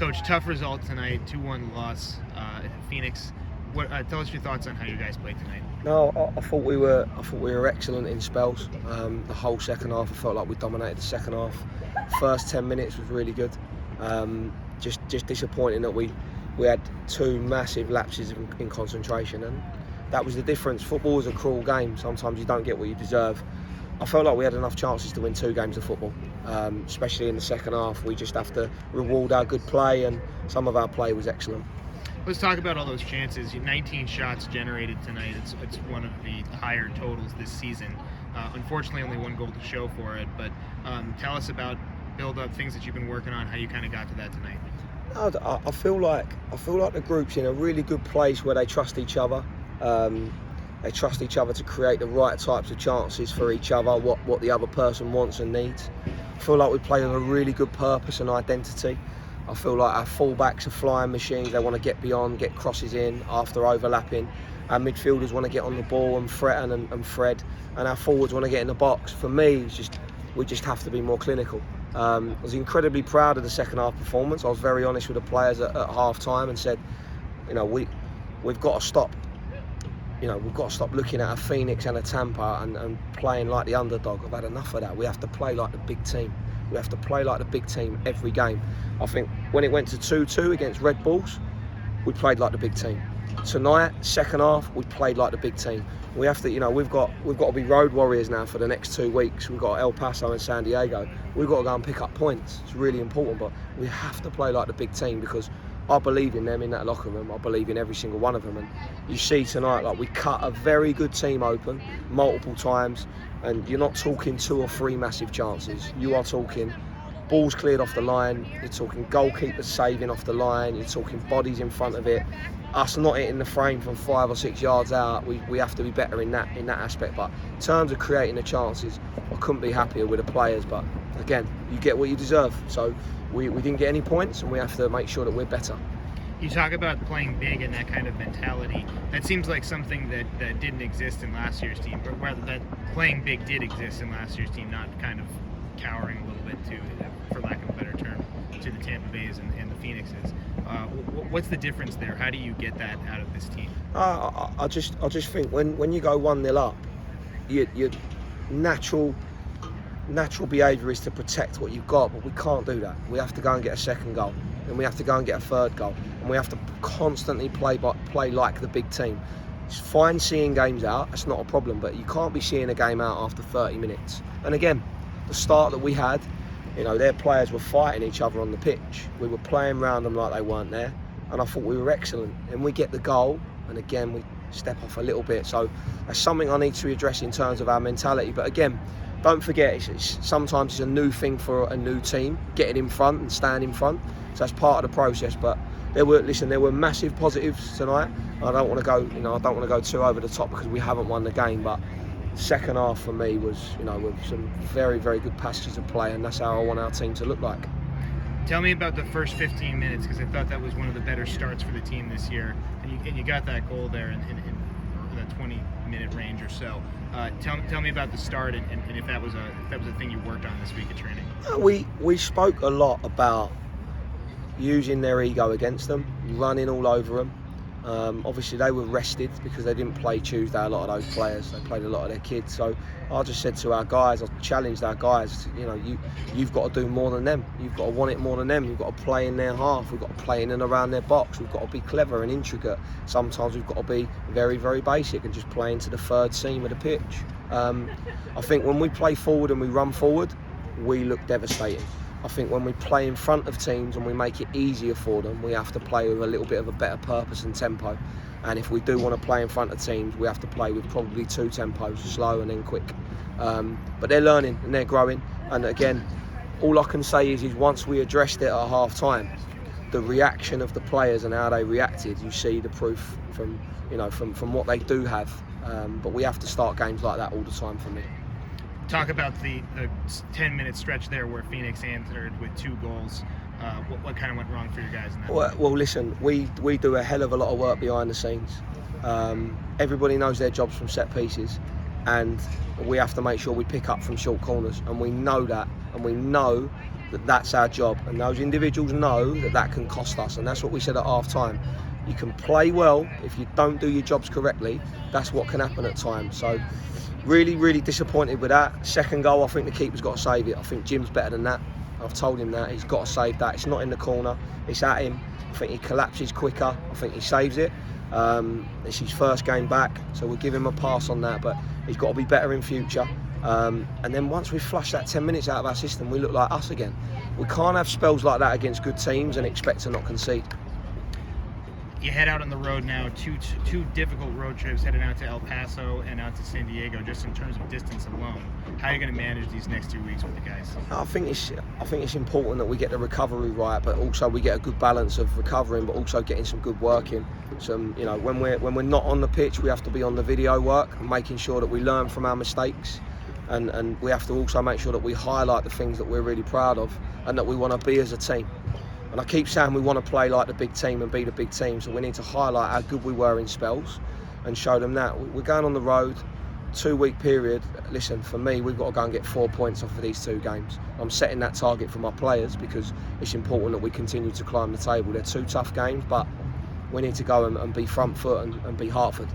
Coach, tough result tonight, 2-1 loss at Phoenix. Tell us your thoughts on how you guys played tonight. No, I thought we were excellent in spells. The whole second half, I felt like we dominated the second half. First 10 minutes was really good. Just disappointing that we had two massive lapses in concentration, and that was the difference. Football is a cruel game. Sometimes you don't get what you deserve. I felt like we had enough chances to win 2 games of football, especially in the second half. We just have to reward our good play, and some of our play was excellent. Let's talk about all those chances. 19 shots generated tonight. It's one of the higher totals this season. Unfortunately, only 1 goal to show for it. But tell us about build-up, things that you've been working on, how you kind of got to that tonight. I feel like the group's in a really good place where they trust each other. They trust each other to create the right types of chances for each other, what the other person wants and needs. I feel like we play with a really good purpose and identity. I feel like our full-backs are flying machines. They want to get beyond, get crosses in after overlapping. Our midfielders want to get on the ball and threaten and thread. And our forwards want to get in the box. For me, we just have to be more clinical. I was incredibly proud of the second half performance. I was very honest with the players at half time and said, we've got to stop. We've got to stop looking at a Phoenix and a Tampa and playing like the underdog. I've had enough of that. We have to play like the big team. We have to play like the big team every game. I think when it went to 2-2 against Red Bulls, we played like the big team. Tonight, second half, we played like the big team. We have to, we've got to be road warriors now for the next 2 weeks. We've got El Paso and San Diego. We've got to go and pick up points. It's really important, but we have to play like the big team because I believe in them in that locker room. I believe in every single one of them. And you see tonight, like we cut a very good team open multiple times, and you're not talking 2 or 3 massive chances. You are talking balls cleared off the line. You're talking goalkeepers saving off the line. You're talking bodies in front of it. Us not hitting the frame from 5 or 6 yards out. We have to be better in that aspect. But in terms of creating the chances, I couldn't be happier with the players. But again, you get what you deserve. So we didn't get any points, and we have to make sure that we're better. You talk about playing big and that kind of mentality. That seems like something that didn't exist in last year's team, or rather that playing big did exist in last year's team, not kind of cowering a little bit to, for lack of a better term, to the Tampa Bays and the Phoenixes. What's the difference there? How do you get that out of this team? I just think when you go 1-0 up, your natural behaviour is to protect what you've got, but we can't do that. We have to go and get a second goal, and we have to go and get a third goal, and we have to constantly play like the big team. It's fine seeing games out, that's not a problem, but you can't be seeing a game out after 30 minutes. And again, the start that we had, their players were fighting each other on the pitch. We were playing around them like they weren't there, and I thought we were excellent. And we get the goal, and again we step off a little bit. So that's something I need to address in terms of our mentality. But again, don't forget, sometimes it's a new thing for a new team, getting in front and staying in front. So that's part of the process. But there were massive positives tonight. I don't want to go too over the top because we haven't won the game. But second half for me was, with some very, very good passages of play, and that's how I want our team to look like. Tell me about the first 15 minutes, because I thought that was one of the better starts for the team this year, and you got that goal there in the 20-minute range or so. Tell me about the start and if that was a thing you worked on this week at training. We spoke a lot about using their ego against them, running all over them. Obviously they were rested because they didn't play Tuesday, a lot of those players. They played a lot of their kids. So I just said to our guys, I challenged our guys, you've got to do more than them. You've got to want it more than them. You've got to play in their half. We've got to play in and around their box. We've got to be clever and intricate. Sometimes we've got to be very, very basic and just play into the third seam of the pitch. I think when we play forward and we run forward, we look devastating. I think when we play in front of teams and we make it easier for them, we have to play with a little bit of a better purpose and tempo. And if we do want to play in front of teams, we have to play with probably 2 tempos, slow and then quick. But they're learning and they're growing. And again, all I can say is once we addressed it at half time, the reaction of the players and how they reacted, you see the proof from what they do have. But we have to start games like that all the time for me. Talk about the 10-minute stretch there where Phoenix answered with 2 goals. What kind of went wrong for you guys in that? Well, listen, we do a hell of a lot of work behind the scenes. Everybody knows their jobs from set pieces, and we have to make sure we pick up from short corners, and we know that, and we know that's our job, and those individuals know that can cost us, and that's what we said at half time. You can play well, if you don't do your jobs correctly, that's what can happen at times. So really disappointed with that. Second goal, I think the keeper's got to save it. I think Jim's better than that. I've told him that, he's got to save that. It's not in the corner, it's at him. I think he collapses quicker, I think he saves it. It's his first game back, so we'll give him a pass on that, but he's got to be better in future. And then once we flush that 10 minutes out of our system, we look like us again. We can't have spells like that against good teams and expect to not concede. You head out on the road now, two difficult road trips, heading out to El Paso and out to San Diego, just in terms of distance alone. How are you going to manage these next 2 weeks with the guys? I think it's important that we get the recovery right, but also we get a good balance of recovering, but also getting some good work in. Some, you know, when we're not on the pitch, we have to be on the video work and making sure that we learn from our mistakes, and we have to also make sure that we highlight the things that we're really proud of and that we want to be as a team. And I keep saying we want to play like the big team and be the big team, so we need to highlight how good we were in spells and show them that. We're going on the road, 2 week period. Listen, for me, we've got to go and get 4 points off of these 2 games. I'm setting that target for my players because it's important that we continue to climb the table. They're 2 tough games, but we need to go and be front foot and be Hartford.